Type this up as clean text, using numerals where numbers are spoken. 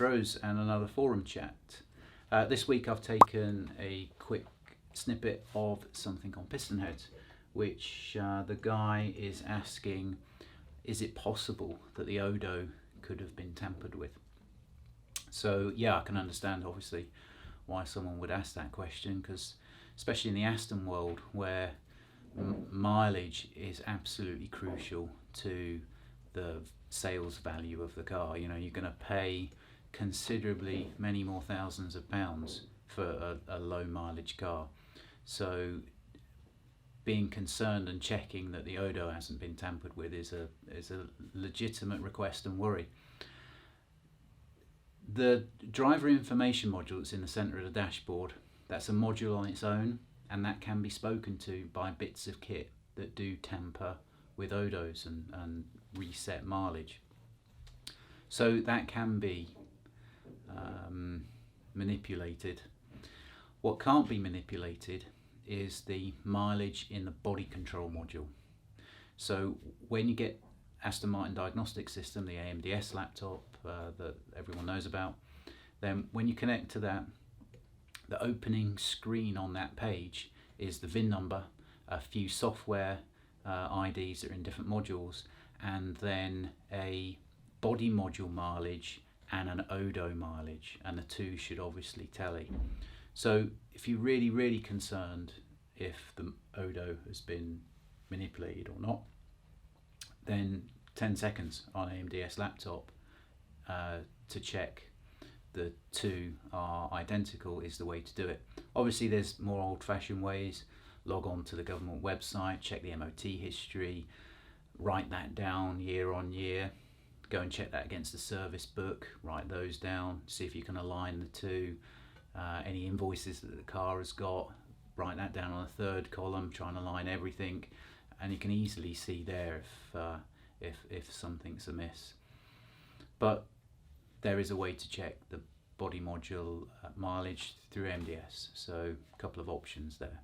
Bamfordrose and another forum chat. This week I've taken a quick snippet of something on piston heads, which the guy is asking, is it possible that the Odo could have been tampered with? So yeah, I can understand obviously why someone would ask that question, because especially in the Aston world, where mileage is absolutely crucial to the sales value of the car. You know, you're going to pay considerably many more thousands of pounds for a low mileage car. So being concerned and checking that the Odo hasn't been tampered with is a legitimate request and worry. The driver information module that's in the centre of the dashboard, that's a module on its own, and that can be spoken to by bits of kit that do tamper with Odos and reset mileage. So that can be manipulated. What can't be manipulated is the mileage in the body control module. So when you get Aston Martin diagnostic system, the AMDS laptop that everyone knows about, then when you connect to that, the opening screen on that page is the VIN number, a few software IDs that are in different modules, and then a body module mileage and an Odo mileage, and the two should obviously tally. So if you're really concerned if the Odo has been manipulated or not, then 10 seconds on AMDS laptop to check the two are identical is the way to do it. Obviously there's more old-fashioned ways. Log on to the government website, check the MOT history, write that down year on year, go and check that against the service book, write those down, see if you can align the two. Any invoices that the car has got, write that down on a third column, try and align everything, and you can easily see there if something's amiss. But there is a way to check the body module mileage through MDS, so a couple of options there.